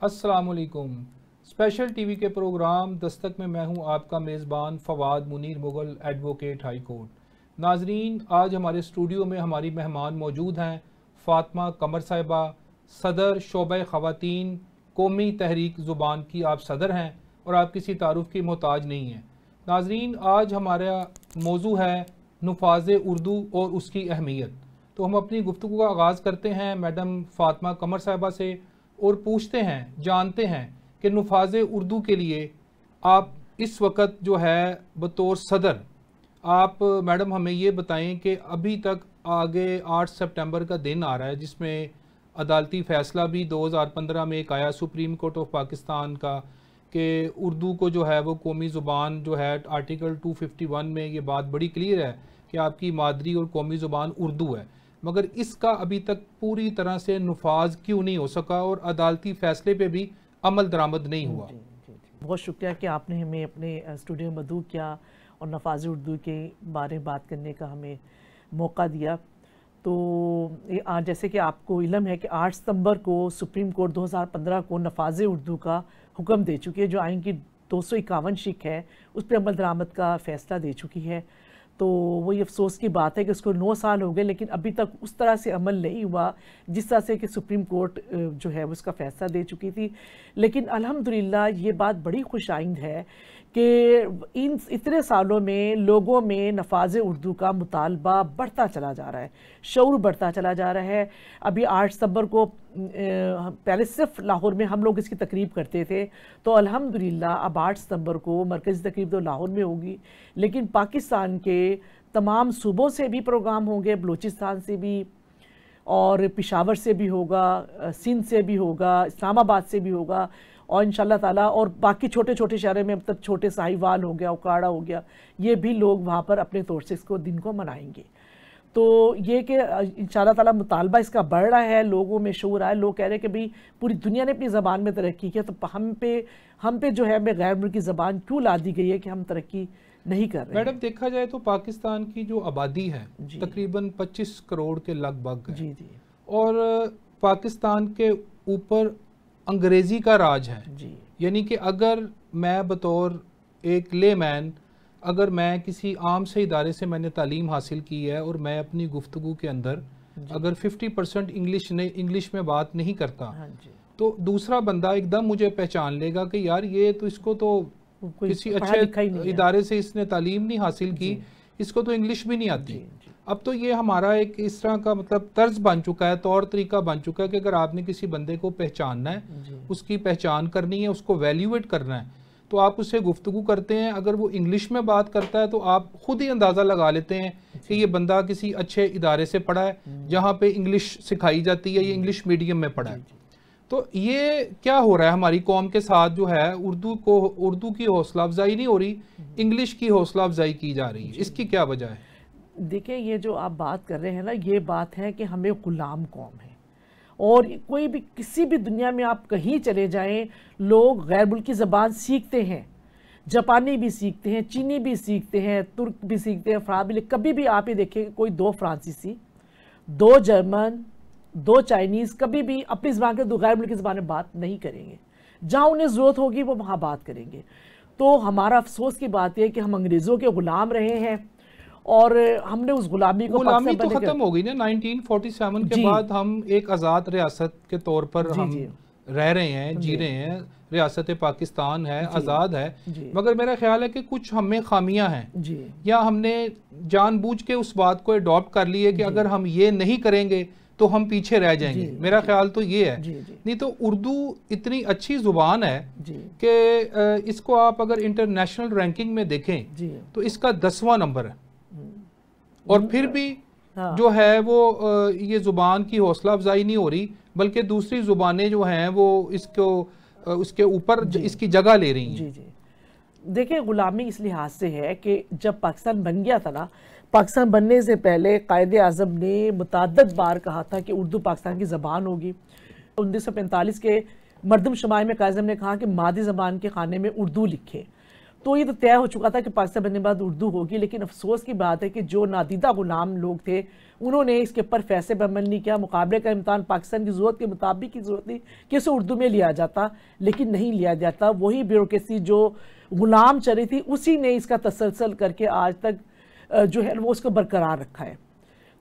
अस्सलामुअलैकुम। Special TV के programme Dastak में मैं हूं आपका मेज़बान Fawad Munir Mughal, advocate high court. नाजरीन, आज हमारे स्टूडियो में हमारी मेहमान मौजूद हैं फ़ातिमा कमर साहिबा, सदर शोबा ख़वातीन कौमी तहरीक ज़ुबान की आप सदर हैं और आप किसी तारुफ़ की मोहताज नहीं हैं। नाजरीन, आज हमारा मौजू है नुफ़ाज़ उर्दू और उसकी अहमियत। तो हम अपनी गुफ्तगू का आगाज़ करते हैं मैडम फ़ातिमा कमर साहिबा से और पूछते हैं, जानते हैं कि नुफ़ाज़ उर्दू के लिए आप इस वक्त जो है बतौर सदर, आप मैडम हमें ये बताएं कि अभी तक आगे 8 सितंबर का दिन आ रहा है जिसमें अदालती फ़ैसला भी 2015 में एक आया सुप्रीम कोर्ट ऑफ पाकिस्तान का कि उर्दू को जो है वो कौमी ज़ुबान जो है आर्टिकल 251 में ये बात बड़ी क्लियर है कि आपकी मादरी और कौमी ज़ुबान उर्दू है, मगर इसका अभी तक पूरी तरह से नफाज क्यों नहीं हो सका और अदालती फ़ैसले पे भी अमल दरामद नहीं हुआ। जी। बहुत शुक्रिया कि आपने हमें अपने स्टूडियो में मदऊ किया और नफाज उर्दू के बारे में बात करने का हमें मौका दिया। तो आज जैसे कि आपको इल्म है कि 8 सितंबर को सुप्रीम कोर्ट 2015 को नफाज उर्दू का हुक्म दे चुकी है, जो आइन की 251 शिक है उस पर अमल दरामद का फ़ैसला दे चुकी है। तो वही अफसोस की बात है कि उसको 9 साल हो गए, लेकिन अभी तक उस तरह से अमल नहीं हुआ जिस तरह से कि सुप्रीम कोर्ट जो है उसका फ़ैसला दे चुकी थी। लेकिन अल्हम्दुलिल्लाह ये बात बड़ी खुशाइंद है कि इतने सालों में लोगों में नफाज उर्दू का मुतालबा बढ़ता चला जा रहा है, शऊर बढ़ता चला जा रहा है। अभी 8 सितंबर को पहले सिर्फ लाहौर में हम लोग इसकी तकरीब करते थे, तो अल्हम्दुलिल्लाह अब 8 सितंबर को मरकज़ी तकरीब तो लाहौर में होगी, लेकिन पाकिस्तान के तमाम सूबों से भी प्रोग्राम होंगे, बलूचिस्तान से भी और पेशावर से भी होगा, सिंध से भी होगा, इस्लामाबाद से भी होगा और इंशाल्लाह ताला और बाकी छोटे छोटे शहरों में, मतलब छोटे साहिवाल हो गया, उकाड़ा हो गया, ये भी लोग वहाँ पर अपने तौर से इसको दिन को मनाएंगे। तो ये कि इंशाल्लाह ताला मुतालबा इसका बढ़ रहा है, लोगों में शऊर आया, लोग कह रहे हैं कि भाई पूरी दुनिया ने अपनी ज़बान में तरक्की की है, तो हम पे जो है हमें गैर मुल्की ज़बान क्यों ला दी गई है कि हम तरक्की नहीं कर रहे। मैडम, देखा जाए तो पाकिस्तान की जो आबादी है तकरीबन 25 करोड़ के लगभग है। जी और पाकिस्तान के ऊपर अंग्रेज़ी का राज है जी। यानी कि अगर मैं बतौर एक लेमैन, अगर मैं किसी आम से इदारे से मैंने तालीम हासिल की है और मैं अपनी गुफ्तगू के अंदर अगर 50% इंग्लिश में बात नहीं करता, तो दूसरा बंदा एकदम मुझे पहचान लेगा कि यार ये तो इसको तो किसी अच्छे इदारे से इसने तालीम नहीं हासिल की, इसको तो इंग्लिश भी नहीं आती। अब तो ये हमारा एक इस तरह का मतलब तर्ज बन चुका है, तौर तरीका बन चुका है कि अगर आपने किसी बंदे को पहचानना है, उसकी पहचान करनी है, उसको वैल्यूएट करना है, तो आप उससे गुफ्तगू करते हैं। अगर वो इंग्लिश में बात करता है तो आप खुद ही अंदाज़ा लगा लेते हैं कि ये बंदा किसी अच्छे इदारे से पढ़ा है जहाँ पे इंग्लिश सिखाई जाती है, ये इंग्लिश मीडियम में पढ़ा है। तो ये क्या हो रहा है हमारी कौम के साथ, जो है उर्दू की हौसला अफजाई नहीं हो रही, इंग्लिश की हौसला अफजाई की जा रही है, इसकी क्या वजह है? देखिए, ये जो आप बात कर रहे हैं ना, ये बात है कि हमें गुलाम कौम है और कोई भी किसी भी दुनिया में आप कहीं चले जाएं, लोग गैर मुल्की ज़बान सीखते हैं, जापानी भी सीखते हैं, चीनी भी सीखते हैं, तुर्क भी सीखते हैं, फ्रांस भी। कभी भी आप ये देखें कोई 2 फ्रांसीसी, 2 जर्मन, 2 चाइनीज़ कभी भी अपनी ज़बान के 2 गैर मुल्की ज़बान में बात नहीं करेंगे। जहाँ उन्हें ज़रूरत होगी वो वहाँ बात करेंगे। तो हमारा अफसोस की बात यह है कि हम अंग्रेज़ों के ग़ुलाम रहे हैं और हमने उस गुलामी तो ख़त्म हो गई ना 1947 के बाद। हम एक आज़ाद रियासत के तौर पर हम रह रहे हैं, जी रहे हैं, रियासत पाकिस्तान है, आज़ाद है, मगर मेरा ख्याल है कि कुछ हमें खामियां हैं या हमने जानबूझ के उस बात को अडॉप्ट कर ली है कि अगर हम ये नहीं करेंगे तो हम पीछे रह जाएंगे। मेरा ख्याल तो ये है। नहीं तो उर्दू इतनी अच्छी ज़ुबान है कि इसको आप अगर इंटरनेशनल रैंकिंग में देखें तो इसका 10वां नंबर है और फिर भी जो है वो ये ज़ुबान की हौसला अफजाई नहीं हो रही, बल्कि दूसरी ज़ुबानें जो हैं वो इसको उसके ऊपर इसकी जगह ले रही हैं। देखिए, ग़ुलामी इस लिहाज से है कि जब पाकिस्तान बन गया था ना, पाकिस्तान बनने से पहले कायदे आज़म ने मुतअद्दिद बार कहा था कि उर्दू पाकिस्तान की ज़बान होगी। 1945 के मरदमशुमारी में कायदे आज़म ने कहा कि मादी ज़बान के खाने में उर्दू लिखे। तो ये तो तय हो चुका था कि पाकिस्तान बनने के बाद उर्दू होगी। लेकिन अफसोस की बात है कि जो नादीदा गुलाम लोग थे उन्होंने इसके ऊपर फैसले पर अमल नहीं किया। मुकाबले का इम्तहान पाकिस्तान की ज़रूरत के मुताबिक की ज़रूरत थी कि इसे उर्दू में लिया जाता, लेकिन नहीं लिया जाता। वही ब्यूरोक्रेसी जो गुलाम चली थी उसी ने इसका तसलसल करके आज तक जो है वो उसको बरकरार रखा है।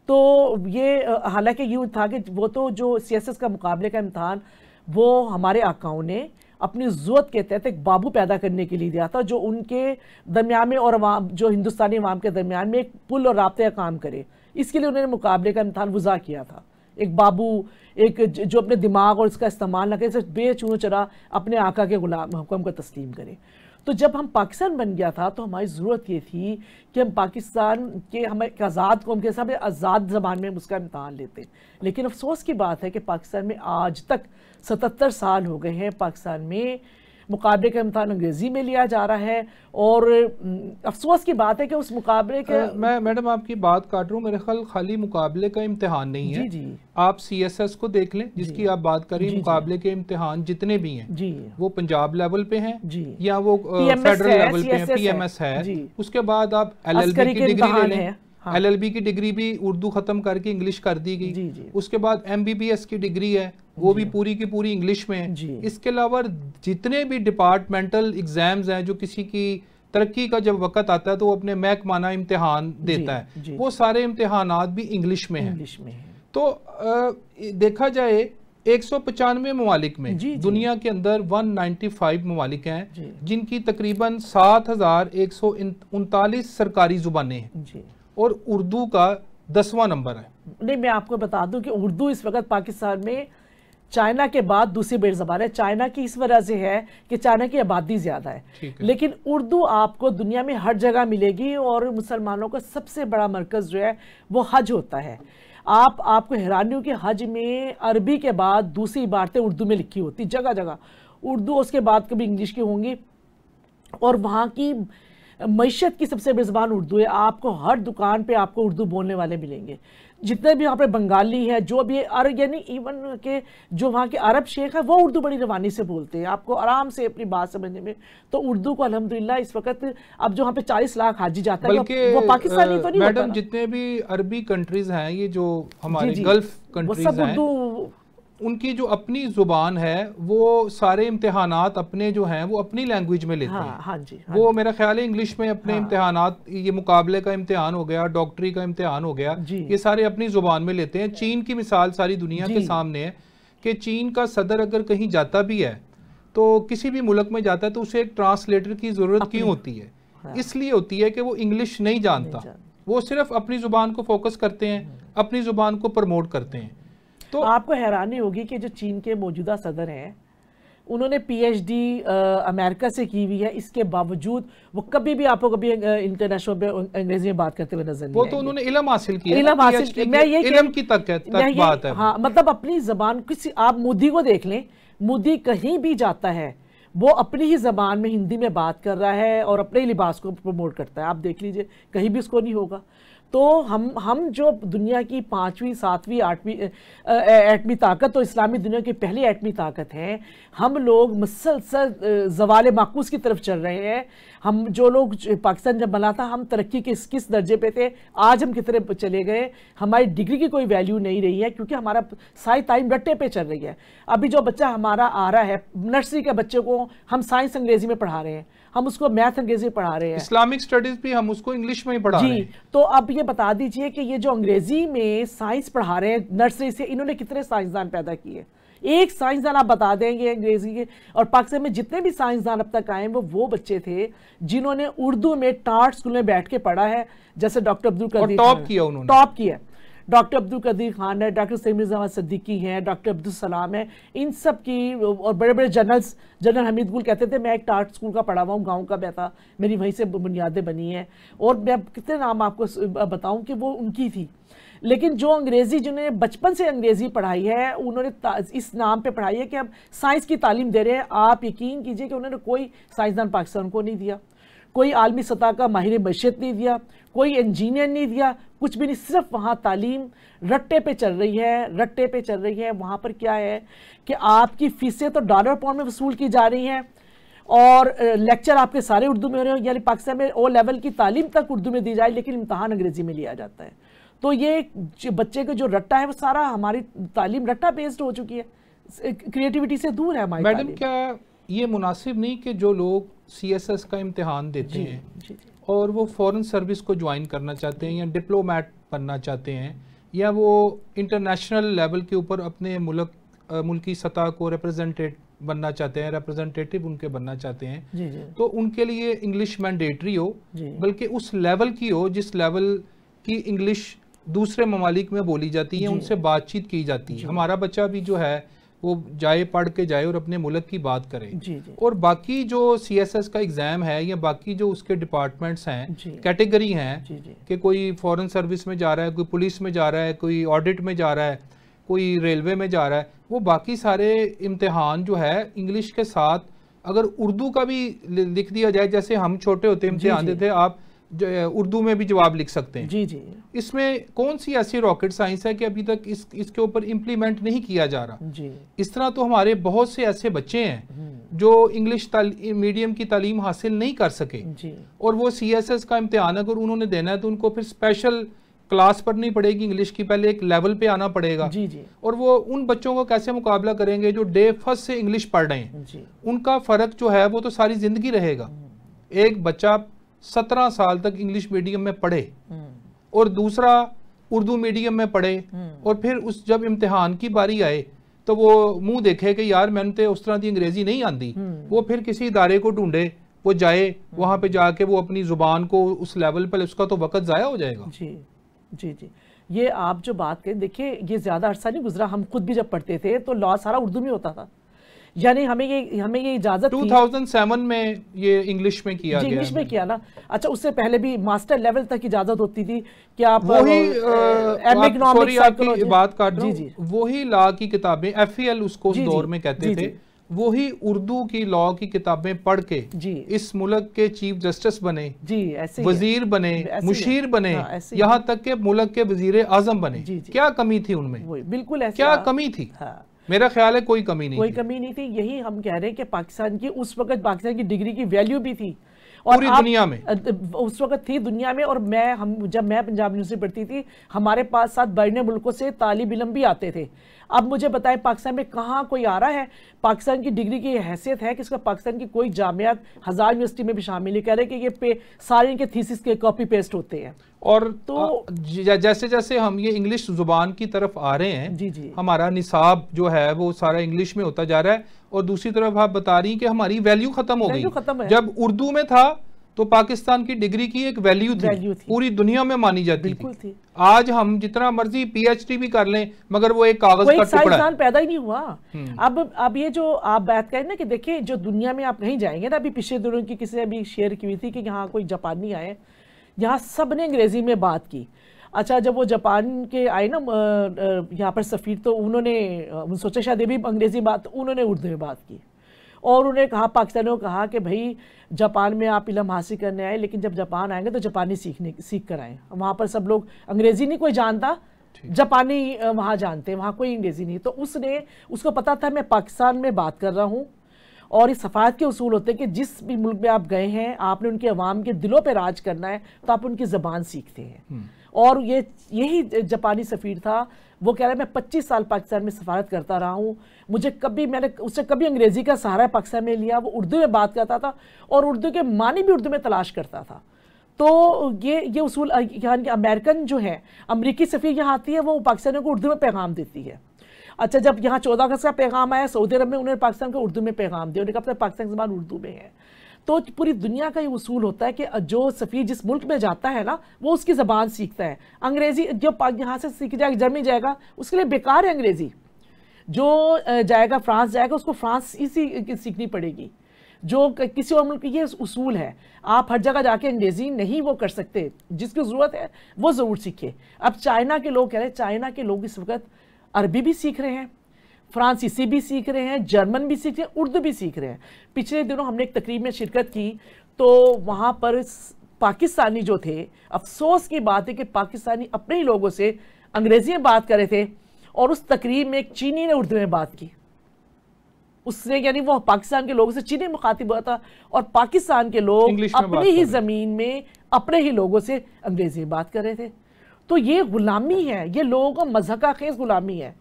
तो ये हालांकि यूँ था कि वो तो जो CSS का मुकाबले का इम्तहान वो हमारे आकाओं ने अपनी ज़रूरत के तहत एक बाबू पैदा करने के लिए दिया था, जो उनके दरमियान में और जो हिंदुस्तानी अवाम के दरमियान में एक पुल और राब्ते का काम करे। इसके लिए उन्होंने मुकाबले का इम्तहान वज़ा किया था। एक बाबू, एक जो अपने दिमाग और इसका इस्तेमाल न करे, बेचूनो चरा अपने आका के गुलाम हुक्म को तस्लीम करे। तो जब हम पाकिस्तान बन गया था तो हमारी ज़रूरत ये थी कि हम पाकिस्तान के, हम एक आज़ाद कौम के साथ आज़ाद ज़बान में उसका इम्तहान लेते। लेकिन अफसोस की बात है कि पाकिस्तान में आज तक 77 साल हो गए हैं, पाकिस्तान में मुकाबले का इम्तहान अंग्रेज़ी में लिया जा रहा है। और अफसोस की बात है कि उस मुकाबले के मैं मैडम आपकी बात काट रहा हूँ, मेरे ख्याल खाली मुकाबले का इम्तिहान नहीं है। जी आप CSS को देख लें जिसकी आप बात करें, मुकाबले के इम्तिहान जितने भी हैं जी वो पंजाब लेवल पे हैं जी, या वो फेडरल लेवल पे हैं, PMS है। उसके बाद आप LLB की डिग्री ले लें, LLB की डिग्री भी उर्दू खत्म करके इंग्लिश कर दी गई। उसके बाद MBBS की डिग्री है, वो भी पूरी की पूरी इंग्लिश में है। इसके अलावा जितने भी डिपार्टमेंटल एग्जाम्स हैं, जो किसी की तरक्की का जब वक्त आता है तो वो अपने महकमाना इम्तिहान देता है, वो सारे इम्तिहानात भी इंग्लिश में हैं। तो देखा जाए 195 ममालिक में दुनिया के अंदर 195 ममालिक हैं जिनकी तकरीबन 7139 सरकारी जुबानें हैं और उर्दू का 10वां नंबर है। नहीं, मैं आपको बता दूं कि उर्दू इस वक्त पाकिस्तान में चाइना के बाद दूसरी बड़ी ज़बान है। चाइना की इस वजह से है कि चाइना की आबादी ज़्यादा है, लेकिन उर्दू आपको दुनिया में हर जगह मिलेगी। और मुसलमानों का सबसे बड़ा मरकज़ जो है वो हज होता है। आपको हैरानी हो कि हज में अरबी के बाद दूसरी इबारतें उर्दू में लिखी होती, जगह जगह उर्दू, उसके बाद कभी इंग्लिश की होंगी। और वहाँ की मईशत की सबसे बड़ी ज़बान उर्दू है। आपको हर दुकान पे आपको उर्दू बोलने वाले मिलेंगे। जितने भी वहाँ पे बंगाली हैं, जो भी यानी इवन के जो वहाँ के अरब शेख हैं, वो उर्दू बड़ी रवानी से बोलते हैं, आपको आराम से अपनी बात समझने में। तो उर्दू को अल्हम्दुलिल्लाह इस वक्त अब जो वहाँ पे 40 लाख हाजी जाता है, वो पाकिस्तानी तो नहीं मैडम, जितने भी अरबी कंट्रीज हैं, ये जो हमारे गल्फ कंट्रीज हैं, उनकी जो अपनी जुबान है वो सारे इम्तिहानात अपने जो हैं वो अपनी लैंग्वेज में लेते हैं। हाँ जी, वो मेरा ख्याल है इंग्लिश में अपने इम्तिहानात, ये मुकाबले का इम्तिहान हो गया, डॉक्टरी का इम्तिहान हो गया, ये सारे अपनी जुबान में लेते हैं। चीन की मिसाल सारी दुनिया के सामने है कि चीन का सदर अगर कहीं जाता भी है तो किसी भी मुल्क में जाता है तो उसे एक ट्रांसलेटर की जरूरत क्यों होती है? इसलिए होती है कि वो इंग्लिश नहीं जानता, वो सिर्फ अपनी जुबान को फोकस करते हैं, अपनी जुबान को प्रमोट करते हैं। तो आपको हैरानी होगी कि जो चीन के मौजूदा सदर हैं उन्होंने PhD अमेरिका से की हुई है, इसके बावजूद वो कभी भी आपको कभी इंटरनेशनल पे अंग्रेजी में बात करते हुए नजर नहीं वो तो उन्होंने इल्म हासिल किया, इल्म हासिल किया। मैं ये इल्म की तक बात है। हाँ, मतलब अपनी जबान, किसी आप मोदी को देख लें, मोदी कहीं भी जाता है वो अपनी ही ज़बान में हिंदी में बात कर रहा है और अपने ही लिबास को प्रमोट करता है। आप देख लीजिए, कहीं भी उसको नहीं होगा। तो हम जो दुनिया की 5वीं 7वीं 8वीं एटमी ताकत, तो इस्लामी दुनिया की पहली एटमी ताकत है, हम लोग मुसलसल ज़वाल माकूस की तरफ चल रहे हैं। हम जो लोग, पाकिस्तान जब बना था हम तरक्की के किस दर्जे पे थे, आज हम कितने चले गए। हमारी डिग्री की कोई वैल्यू नहीं रही है क्योंकि हमारा सारी तालीम रट्टे पे चल रही है। अभी जो बच्चा हमारा आ रहा है, नर्सरी के बच्चे को हम साइंस अंग्रेजी में पढ़ा रहे हैं, हम उसको मैथ अंग्रेजी पढ़ा रहे हैं, इस्लामिक स्टडीज भी हम उसको इंग्लिश में ही पढ़ा रहे हैं। तो अब ये बता दीजिए कि ये जो अंग्रेजी में साइंस पढ़ा रहे हैं नर्सरी से, इन्होंने कितने साइंसदान पैदा किए? एक साइंसदान आप बता देंगे अंग्रेजी के। और पाकिस्तान में जितने भी साइंसदान अब तक आए वो बच्चे थे जिन्होंने उर्दू में टाट स्कूल में बैठ के पढ़ा है, जैसे डॉक्टर अब्दुल कदीर, टॉप किया उन्होंने, टॉप किया। डॉक्टर अब्दुल कदीर खान है, डॉक्टर सैयद मिर्ज़ा सिद्दीकी हैं, डॉक्टर अब्दुल सलाम है, इन सब की, और बड़े बड़े जनरल्स, जनरल हमीद गुल कहते थे मैं एक टाट स्कूल का पढ़ा हुआ हूँ, गाँव का मैं था, मेरी वहीं से बुनियादें बनी हैं। और मैं कितने नाम आपको बताऊँ कि वो उनकी थी। लेकिन जो अंग्रेज़ी, जिन्होंने बचपन से अंग्रेज़ी पढ़ाई है, उन्होंने इस नाम पे पढ़ाई है कि हम साइंस की तालीम दे रहे हैं। आप यकीन कीजिए कि उन्होंने कोई साइंसदान पाकिस्तान को नहीं दिया, कोई आलमी सतह का माहिर मैशत नहीं दिया, कोई इंजीनियर नहीं दिया, कुछ भी नहीं। सिर्फ वहाँ तालीम रट्टे पे चल रही है, रट्टे पे चल रही है। वहाँ पर क्या है कि आपकी फीसें तो डॉलर पाउंड में वसूल की जा रही हैं और लेक्चर आपके सारे उर्दू में हो रहे हो, यानी पाकिस्तान में ओ लेवल की तालीम तक उर्दू में दी जाए लेकिन इम्तहान अंग्रेजी में लिया जाता है। तो ये बच्चे का जो रट्टा है वो सारा, हमारी तालीम रट्टा बेस्ड हो चुकी है, क्रिएटिविटी से दूर है हमारी मैडम। क्या ये मुनासिब नहीं कि जो लोग CSS का इम्तिहान देते हैं और वो फॉरेन सर्विस को ज्वाइन करना चाहते हैं या डिप्लोमेट बनना चाहते हैं या वो इंटरनेशनल लेवल के ऊपर अपने मुल्की सतह को बनना चाहते हैं, रिप्रेजेंटेटिव उनके बनना चाहते हैं, तो उनके लिए इंग्लिश मैंडेटरी हो, बल्कि उस लेवल की हो जिस लेवल की इंग्लिश दूसरे ममालिक में बोली जाती है, उनसे बातचीत की जाती है। हमारा बच्चा भी जो है वो जाए, पढ़ के जाए और अपने मुल्क की बात करे। और बाकी जो CSS का एग्ज़ाम है या बाकी जो उसके डिपार्टमेंट्स हैं, कैटेगरी हैं कि कोई फॉरेन सर्विस में जा रहा है, कोई पुलिस में जा रहा है, कोई ऑडिट में जा रहा है, कोई रेलवे में जा रहा है, वो बाकी सारे इम्तिहान जो है इंग्लिश के साथ अगर उर्दू का भी लिख दिया जाए, जैसे हम छोटे होते इम्तिहान देते, आप उर्दू में भी जवाब लिख सकते हैं। इसमें कौन सी ऐसी रॉकेट साइंस है कि अभी तक इसके ऊपर इम्प्लीमेंट नहीं किया जा रहा। इस तरह तो हमारे बहुत से ऐसे बच्चे हैं जो इंग्लिश मीडियम की तालीम हासिल नहीं कर सके और वो CSS का इम्तिहान अगर उन्होंने देना है तो उनको फिर स्पेशल क्लास पढ़नी पड़ेगी इंग्लिश की, पहले एक लेवल पे आना पड़ेगा। और वो उन बच्चों को कैसे मुकाबला करेंगे जो डे फर्स्ट से इंग्लिश पढ़ रहे हैं। उनका फ़र्क जो है वो तो सारी ज़िंदगी रहेगा। एक बच्चा 17 साल तक इंग्लिश मीडियम में पढ़े और दूसरा उर्दू मीडियम में पढ़े और फिर उस जब इम्तिहान की बारी आए तो वो मुंह देखे कि यार मैंने तो उस तरह की अंग्रेजी नहीं आती, वो फिर किसी इदारे को ढूंढे, वो जाए वहां पे जाके वो अपनी जुबान को उस लेवल पर, उसका तो वक्त ज़ाया हो जाएगा। जी, ये आप जो बात करें, देखिए ये ज़्यादा अरसा नहीं गुजरा, हम खुद भी जब पढ़ते थे तो लॉ सारा उर्दू में होता था, यानी हमें ये इजाजत 2007 में ये इंग्लिश में किया गया। इंग्लिश में किया ना। अच्छा, उससे पहले भी मास्टर लेवल तक इजाजत होती थी कि आप आपकी बात काट दूं, वही लॉ की किताबें FEL उसको उस दौर में कहते थे, वही उर्दू की लॉ की किताबें पढ़ के इस मुल्क के चीफ जस्टिस बने, वजीर बने, मुशीर बने, यहाँ तक के मुल्क के वजीर आजम बने। क्या कमी थी उनमें? बिल्कुल क्या कमी थी? मेरा ख्याल है कोई कमी नहीं थी। यही हम कह रहे हैं कि पाकिस्तान की उस वक्त पाकिस्तान की डिग्री की वैल्यू भी थी और पूरी दुनिया में उस वक्त थी दुनिया में। और जब मैं पंजाब यूनिवर्सिटी पढ़ती थी, हमारे पास साथ बैरने मुल्कों से तालिब इल्म भी आते थे। अब मुझे बताएं पाकिस्तान में कहाँ कोई आ रहा है? पाकिस्तान की डिग्री की हैसियत है कि इसका पाकिस्तान की कोई जामियात 1000 यूनिवर्सिटी में भी शामिल है, कह रहे हैं कि ये सारे इनके थीसिस के कॉपी पेस्ट होते हैं। और तो जैसे जैसे हम ये इंग्लिश जुबान की तरफ आ रहे हैं, हमारा निसाब जो है वो सारा इंग्लिश में होता जा रहा है, और दूसरी तरफ आप बता रही कि हमारी वैल्यू खत्म हो गई। जब उर्दू में था तो पाकिस्तान की डिग्री की एक वैल्यू थी, पूरी दुनिया में मानी जाती थी। आज हम जितना मर्जी PhD भी कर लें मगर वो एक कागज का टुकड़ा है, पैदा ही नहीं हुआ। अब ये जो आप बात करें ना कि देखिए जो दुनिया में आप नहीं जाएंगे ना, अभी पिछले दिनों की किसी ने अभी शेयर की हुई थी कि यहाँ कोई जापानी आए, यहाँ सब ने अंग्रेजी में बात की। अच्छा, जब वो जापान के आए ना यहाँ पर सफ़ीर, तो उन्होंने सोचा शायद भी अंग्रेजी बात, उन्होंने उर्दू में बात की और उन्होंने कहा, पाकिस्तानियों को कहा कि भाई जापान में आप इल्म हासिल करने आए, लेकिन जब जापान आएंगे तो जापानी सीख कर आए। वहाँ पर सब लोग अंग्रेज़ी नहीं कोई जानता, जापानी वहाँ जानते, वहाँ कोई अंग्रेज़ी नहीं। तो उसको पता था मैं पाकिस्तान में बात कर रहा हूँ। और इस सफ़ारत के उसूल होते हैं कि जिस भी मुल्क में आप गए हैं, आपने उनके अवाम के दिलों पर राज करना है, तो आप उनकी ज़बान सीखते हैं। और यही जापानी सफ़ीर था, वो कह रहा है मैं 25 साल पाकिस्तान में सफ़ारत करता रहा हूँ, मैंने उससे कभी अंग्रेज़ी का सहारा पाकिस्तान में लिया। वो उर्दू में बात करता था और उर्दू के मानी भी उर्दू में तलाश करता था। तो ये उसूल यहाँ अमेरिकन जो है, अमरीकी सफ़ीर यहाँ आती है, वो पाकिस्तानियों को उर्दू में पैगाम देती है। अच्छा, जब यहाँ 14 अगस्त का पैगाम आया सऊदी अरब में, उन्होंने पाकिस्तान को उर्दू में पैगाम दिया, उन्होंने कहा पाकिस्तान की ज़बान उर्दू में है। तो पूरी दुनिया का ये उसूल होता है कि जो सफ़ीर जिस मुल्क में जाता है ना, वो उसकी ज़बान सीखता है। अंग्रेज़ी जो यहाँ से सीख जाएगा, जर्मनी जाएगा, उसके लिए बेकार है अंग्रेज़ी। जो जाएगा फ्रांस जाएगा, उसको फ्रांसीसी सीखनी पड़ेगी। जो किसी और मुल्क ये उसूल है, आप हर जगह जाके अंग्रेज़ी नहीं वो कर सकते, जिसकी ज़रूरत है वो ज़रूर सीखे। अब चाइना के लोग कह रहे हैं, चाइना के लोग इस वक्त अरबी भी सीख रहे हैं, फ्रांसीसी भी सीख रहे हैं, जर्मन भी सीख रहे हैं, उर्दू भी सीख रहे हैं। पिछले दिनों हमने एक तकरीब में शिरकत की, तो वहाँ पर पाकिस्तानी जो थे, अफसोस की बात है कि पाकिस्तानी अपने ही लोगों से अंग्रेज़ी में बात कर रहे थे और उस तकरीब में एक चीनी ने उर्दू में बात की। उससे, यानी वो पाकिस्तान के लोगों से चीनी मुखातिब हुआ था और पाकिस्तान के लोग अपनी ही ज़मीन में अपने ही लोगों से अंग्रेजी में बात कर रहे थे। तो ये गुलामी है, ये लोगों का मज़हका खेज गुलामी है।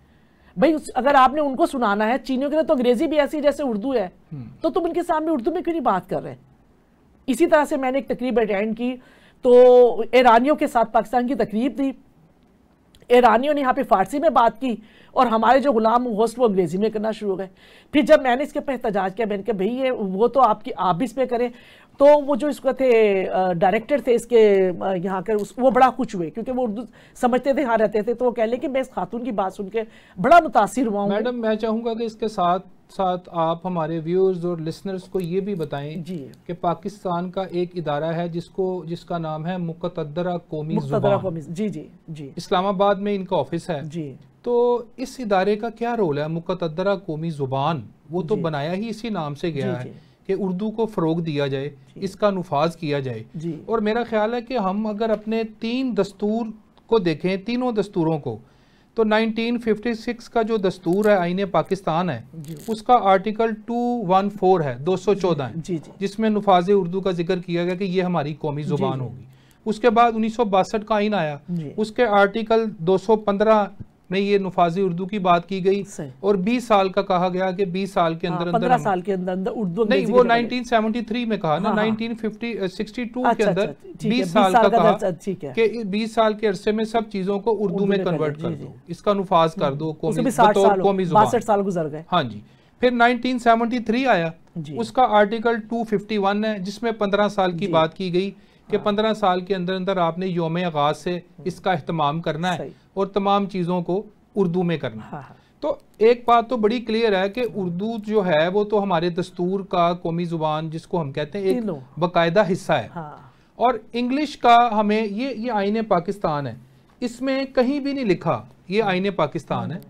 भाई अगर आपने उनको सुनाना है, चीनियों के लिए तो अंग्रेजी भी ऐसी जैसे उर्दू है, तो तुम उनके सामने उर्दू में क्यों नहीं बात कर रहे? इसी तरह से मैंने एक तकरीब अटेंड की, तो ईरानियों के साथ पाकिस्तान की तकरीब थी, ईरानियों ने यहाँ पे फारसी में बात की और हमारे जो गुलाम होस्ट वो अंग्रेजी में करना शुरू हो गए। फिर जब मैंने इसके ऊपर एहतजाज किया, मैंने कहा भाई ये वो तो आपकी आप भी इस पे करें, तो वो जो इसको थे डायरेक्टर थे इसके यहाँ के, वो बड़ा खुश हुए क्योंकि वो उर्दू समझते थे, यहाँ रहते थे। तो वो कह लें कि मैं इस खातून की बात सुन के बड़ा मुतासिर हुआ हूँ। मैडम मैं चाहूँगा कि इसके साथ साथ आप हमारे व्यूअर्स और लिसनर्स को ये भी बताएं जी कि पाकिस्तान का एक इदारा है जिसका नाम है मुक़तदरा कौमी ज़ुबान। जी जी जी, इस्लामाबाद में इनका ऑफिस है जी। तो इस इदारे का क्या रोल है? मुक़तदरा कौमी ज़ुबान वो तो बनाया ही इसी नाम से गया है कि उर्दू को फ़रोग दिया जाए, इसका नुफाज किया जाए। और मेरा ख्याल है कि हम अगर अपने 3 दस्तूर को देखें, तीनों दस्तूरों को, तो 1956 का जो दस्तूर है आईने पाकिस्तान है, उसका आर्टिकल 214 है, 214 है, जिसमें नुफाज उर्दू का जिक्र किया गया कि ये हमारी कौमी ज़ुबान होगी। उसके बाद 1962 का आइन आया, उसके आर्टिकल 215 में ये नुफाजी उर्दू की बात की गई और 20 साल का कहा गया कि 20 साल के अंदर 15 साल के अंदर उर्दू नहीं, वो 1973 में कहा ना, 1962 के अंदर 20 साल का कहा कि 20 साल के अरसे में सब चीजों को उर्दू में कन्वर्ट कर दो, इसका नुफाज कर दो कौमी ज़ुबान। 62 साल गुजर गए। हाँ जी। फिर 1973 आया, उसका आर्टिकल 251 है जिसमें 15 साल की बात की गई कि 15 साल के अंदर अंदर आपने योम आगाज से इसका अहतमाम करना है और तमाम चीज़ों को उर्दू में करना है। तो एक बात तो बड़ी क्लियर है कि उर्दू जो है वो तो हमारे दस्तूर का कौमी ज़ुबान जिसको हम कहते हैं एक बाकायदा हिस्सा है। और इंग्लिश का हमें ये आईने पाकिस्तान है, इसमें कहीं भी नहीं लिखा ये आईने पाकिस्तान है,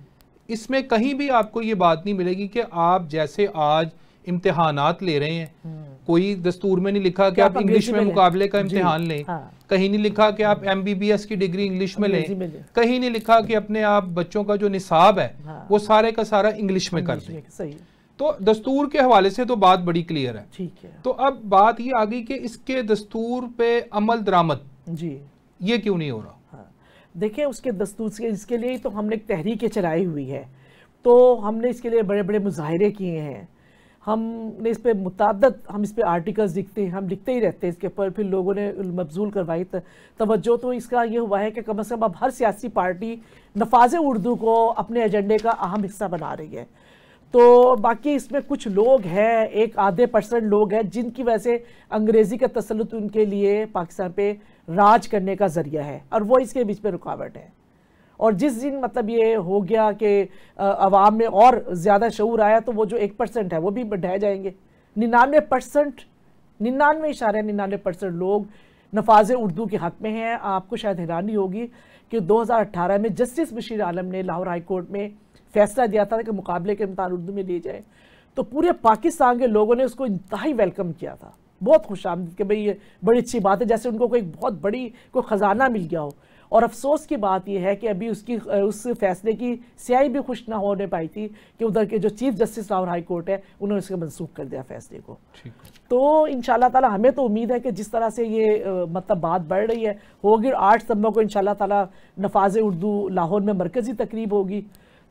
इसमें कहीं भी आपको ये बात नहीं मिलेगी कि आप जैसे आज इम्तिहानात ले रहे हैं, कोई दस्तूर में नहीं लिखा कि आप इंग्लिश में मुकाबले का इम्तिहान लें, कहीं नहीं लिखा कि आप MBBS की डिग्री इंग्लिश में लें, कहीं नहीं लिखा कि अपने आप बच्चों का जो निसाब है वो सारे का सारा इंग्लिश में कर दें। तो दस्तूर के हवाले से तो बात बड़ी क्लियर है। ठीक है। तो अब बात ये आ गई कि इसके दस्तूर पे अमल दरामद ये क्यों नहीं हो रहा? देखिए उसके दस्तूर से, इसके लिए तो हमने एक तहरीक चलाई हुई है, तो हमने इसके लिए बड़े बड़े मुजाहरे किए हैं, हमने इस पे मुताद्दद हम इस पे आर्टिकल्स लिखते हैं, हम लिखते ही रहते हैं इसके ऊपर। फिर लोगों ने मबजूल करवाई तवज्जो, तो इसका ये हुआ है कि कम से कम अब हर सियासी पार्टी नफाज उर्दू को अपने एजेंडे का अहम हिस्सा बना रही है। तो बाकी इसमें कुछ लोग हैं, एक आधे % लोग हैं जिनकी वजह से अंग्रेज़ी का तसल्लुत उनके लिए पाकिस्तान पे राज करने का ज़रिया है और वो इसके बीच में रुकावट है। और जिस दिन मतलब ये हो गया कि अवाम में और ज़्यादा शऊर आया तो वो जो 1% है वो भी बढ़ाए जाएंगे। 99% 99.99% लोग नफाज उर्दू के हक़ में हैं। आपको शायद हैरानी होगी कि 2018 में जस्टिस बशीर आलम ने लाहौर हाई कोर्ट में फैसला दिया था कि मुकाबले के इम्तिहान उर्दू में लिए जाए, तो पूरे पाकिस्तान के लोगों ने उसको इंतहाई वेलकम किया था, बहुत खुशामदीद कि भाई ये बड़ी अच्छी बात है, जैसे उनको कोई बहुत बड़ी कोई ख़जाना मिल गया हो। और अफसोस की बात यह है कि अभी उस फैसले की स्याही भी खुश ना होने पाई थी कि उधर के जो chief justice Lahore high court है उन्होंने इसको मनसूख कर दिया फैसले को। तो इंशाल्लाह ताला हमें तो उम्मीद है कि जिस तरह से ये मतलब बात बढ़ रही है होगी, 8 सितंबर को इंशाल्लाह ताला नफाज उर्दू लाहौर में मरकज़ी तकरीब होगी,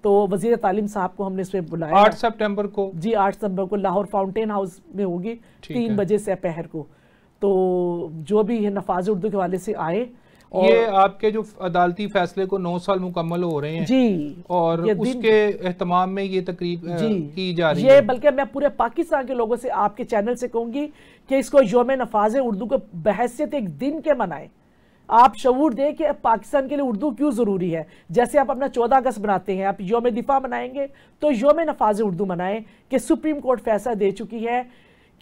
तो वज़ीर तालीम साहब को हमने इसमें बुलाया 8 सितंबर को। जी 8 सितंबर को लाहौर फाउंटेन हाउस में होगी 3 बजे से पहर को। तो जो भी है नफाज उर्दू के हवाले से आए। और ये आपके जो अदालती फैसले को 9 साल मुकम्मल हो रहे हैं जी, और उसके एहतमाम में ये तकरीब की जा रही है। बल्कि मैं पूरे पाकिस्तान के लोगों से आपके चैनल से कहूँगी कि इसको योम नफाज उर्दू को बहैसियत एक दिन के मनाएं। आप शऊर दें कि पाकिस्तान के लिए उर्दू क्यों ज़रूरी है। जैसे आप अपना 14 अगस्त बनाते हैं, आप योम दिफा मनाएंगे तो योम नफाज उर्दू मनाएं कि सुप्रीम कोर्ट फैसला दे चुकी है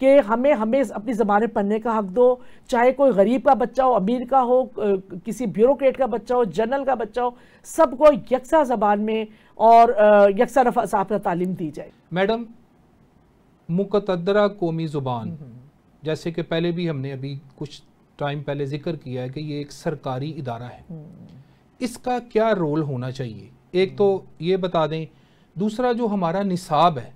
कि हमें अपनी ज़बानें पढ़ने का हक दो, चाहे कोई गरीब का बच्चा हो, अमीर का हो, किसी ब्यूरोक्रेट का बच्चा हो, जनरल का बच्चा हो, सबको यकसा ज़बान में और यकसा रफ़ा तालीम दी जाए। मैडम मुक़तदरा कौमी ज़ुबान, जैसे कि पहले भी हमने अभी कुछ टाइम पहले जिक्र किया है कि ये एक सरकारी इदारा है, इसका क्या रोल होना चाहिए? एक तो ये बता दें, दूसरा जो हमारा निसाब है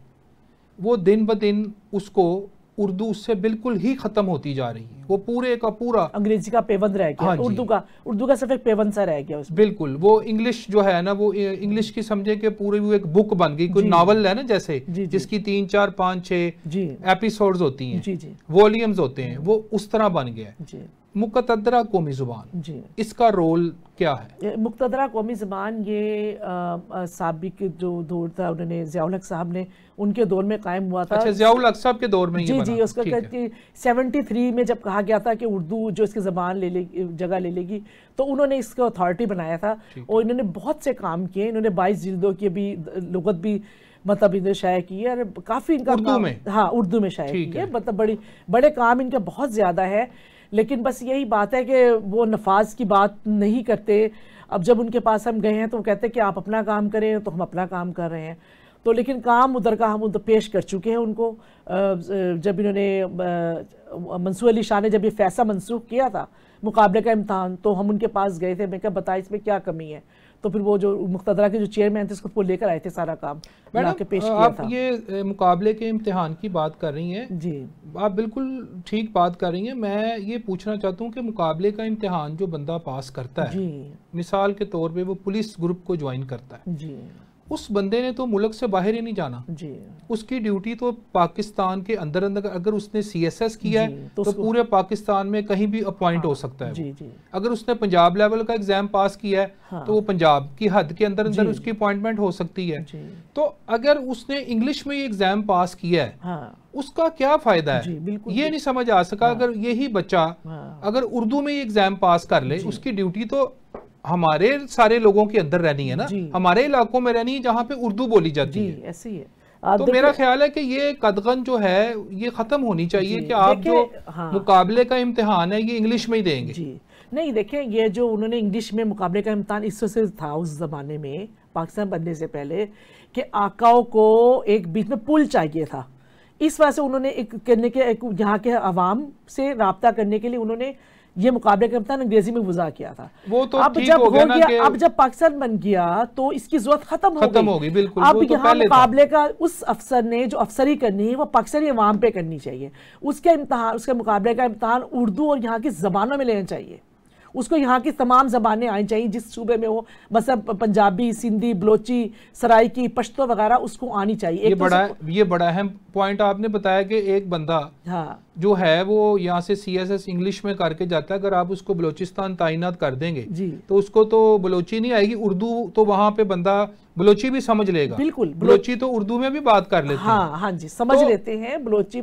वो दिन ब दिन उसको उर्दू उससे बिल्कुल ही खत्म होती जा रही है। वो पूरे का पूरा अंग्रेजी का पेबंद रह गया। हाँ, उर्दू का सिर्फ एक पेबंद सा रह गया उसमें। बिल्कुल, वो इंग्लिश जो है ना, वो इंग्लिश की समझे कि पूरी वो एक बुक बन गई, कोई नावल है ना जैसे, जिसकी 3, 4, 5, 6 एपिसोड्स होती हैं, वॉल्यूम्स होते हैं, वो उस तरह बन गया है। मुक़तदरा कौमी ज़ुबान, इसका रोल क्या है? मुक़तदरा कौमी ज़ुबान ये साबिक जो दौर था, उन्होंने ज़ियाउल हक साहब ने उनके दौर में कायम हुआ था। अच्छा, ज़ियाउल हक साहब के दौर में ये जी, उसका 73 में जब कहा गया था कि उर्दू जो इसकी ज़बान ले लेगी, जगह ले लेगी, तो उन्होंने इसको अथॉरिटी बनाया था और इन्होंने बहुत से काम किए। इन्होंने 22 जिल्दों की भी लुगत भी मतलब इन्हें शाया की है, और काफ़ी इनका उर्दू में, हाँ उर्दू में शाया की है। मतलब बड़े काम इनके बहुत ज़्यादा है, लेकिन बस यही बात है कि वो नफाज की बात नहीं करते। अब जब उनके पास हम गए हैं तो वो कहते हैं कि आप अपना काम करें, तो हम अपना काम कर रहे हैं। तो लेकिन काम उधर का हम उधर पेश कर चुके हैं उनको। जब इन्होंने मंसूर अली शाह ने जब ये फैसला मनसूख किया था मुकाबले का इम्तहान, तो हम उनके पास गए थे। मैं क्या बताया इसमें क्या कमी है, तो फिर वो जो मुक़तदरा के जो चेयरमैन थे उसको लेकर आए थे, सारा काम बना के पेश किया आप था। ये मुकाबले के इम्तिहान की बात कर रही हैं जी, आप बिल्कुल ठीक बात कर रही हैं। मैं ये पूछना चाहता हूँ कि मुकाबले का इम्तिहान जो बंदा पास करता है, मिसाल के तौर पे वो पुलिस ग्रुप को ज्वाइन करता है जी, उस बंदे ने तो मुल्क से बाहर ही नहीं जाना जी, उसकी ड्यूटी तो पाकिस्तान के अंदर अंदर, अगर उसने CSS किया है तो पूरे पाकिस्तान में कहीं भी अपॉइंट हो सकता है। जी, जी। अगर उसने पंजाब लेवल का एग्जाम पास किया है तो वो पंजाब की हद के अंदर अंदर उसकी अपॉइंटमेंट हो सकती है। तो अगर उसने इंग्लिश में ये एग्जाम पास किया है उसका क्या फायदा है, ये नहीं समझ आ सका। अगर यही बच्चा अगर उर्दू में ये एग्जाम पास कर ले, उसकी ड्यूटी तो हमारे सारे लोगों के अंदर रहनी है ना, हमारे इलाकों में रहनी है जहाँ पे उर्दू बोली जाती है। ऐसे ही है। तो मेरा ख्याल है कि ये कदगन जो है ये खत्म होनी चाहिए कि आप जो मुकाबले का इम्तिहान है ये इंग्लिश में ही देंगे। जी नहीं, देखें ये जो उन्होंने इंग्लिश में मुकाबले का इम्तिहान इस से था उस जमाने में, पाकिस्तान बनने से पहले, कि आकाओं को एक बीच में पुल चाहिए था। इस वजह से उन्होंने एक करने के यहाँ के अवाम से राब्ता करने के लिए उन्होंने ये मुकाबले का इम्तिहान अंग्रेजी में वज़ा किया था। वो तो अब जब हो गया, अब जब पाकिस्तान बन गया तो इसकी जरूरत खत्म हो गई। बिल्कुल, अब यहाँ मुकाबले का उस अफसर ने जो अफसरी करनी है वो पाकिस्तानी अवाम पे करनी चाहिए। उसके इम्तिहान, उसके मुकाबले का इम्तिहान उर्दू और यहाँ की ज़बानों में लेना चाहिए। उसको यहाँ की तमाम ज़बानें आनी चाहिए जिस सूबे में हो, मतलब पंजाबी, सिंधी, बलोची, सराइकी, पश्तो वगैरह, उसको आनी चाहिए। ये बड़ा अहम पॉइंट आपने बताया कि एक बंदा जो है वो यहाँ से CSS इंग्लिश में करके जाता है, अगर आप उसको बलोचिस्तान ताइनात कर देंगे तो उसको तो बलोची नहीं आएगी, उर्दू तो वहाँ पे बंदा बलोची भी समझ लेगा। बिल्कुल, बलोची तो उर्दू में भी बात कर लेते हैं। हाँ जी, समझ लेते हैं बलोची।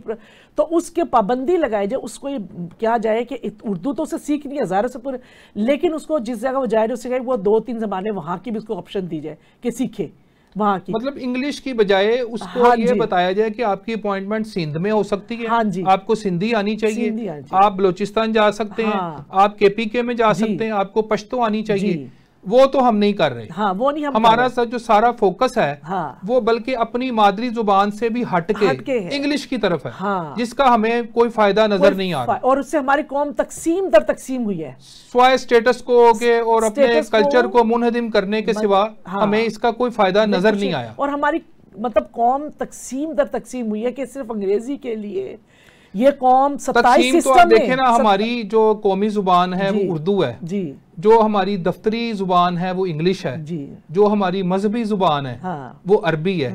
तो उसके पाबंदी लगाई जाए, उसको ये क्या जाए कि उर्दू तो उसे सीखनी है ज़ाहिर से पूरे, लेकिन उसको जिस जगह वो जाए उससे वो 2-3 ज़बानें वहाँ की भी उसको ऑप्शन दी जाए कि सीखे वहाँ की। मतलब इंग्लिश की बजाय उसको ये बताया जाए कि आपकी अपॉइंटमेंट सिंध में हो सकती है। हाँ जी, आपको सिंधी आनी चाहिए, आप बलोचिस्तान जा सकते हैं, आप KPK में जा सकते हैं, आपको पश्तो आनी चाहिए। वो तो हम नहीं कर रहे। हाँ, वो नहीं, हमारा जो सारा फोकस है वो बल्कि अपनी मादरी जुबान से भी हट के इंग्लिश की तरफ है, जिसका हमें कोई फायदा नजर नहीं आ रहा। और उससे हमारी कौम तकसीम दर तकसीम हुई है, स्वाय स्टेटस को के और अपने कल्चर को मुनहदिम करने के सिवा हमें इसका कोई फायदा नजर नहीं आया। और हमारी मतलब कौम तकसीम दर तकसीम हुई है कि सिर्फ अंग्रेजी के लिए ये कौम 27 सिस्टम में देखे ना, हमारी जो कौमी जुबान है वो उर्दू है जी, जो हमारी दफ्तरी जुबान है वो इंग्लिश है जी, जो हमारी मजहबी जुबान है वो अरबी है।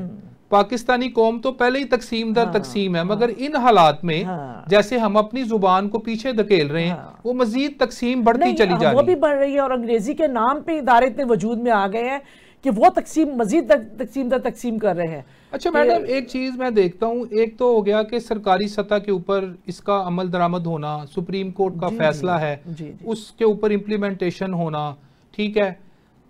पाकिस्तानी कौम तो पहले ही तकसीम दर तकसीम है, मगर इन हालात में जैसे हम अपनी जुबान को पीछे धकेल रहे हैं वो मजीद तकसीम बढ़ती चली जा रही है। वो भी बढ़ रही है और अंग्रेजी के नाम पे इदारे इतने वजूद में आ गए हैं कि वो तकसीम मजीद तकसीम दर तकसीम कर रहे हैं। अच्छा मैडम, एक चीज मैं देखता हूँ, एक तो हो गया कि सरकारी सतह के ऊपर इसका अमल दरामद होना, सुप्रीम कोर्ट का फैसला है उसके ऊपर इम्प्लीमेंटेशन होना, ठीक है।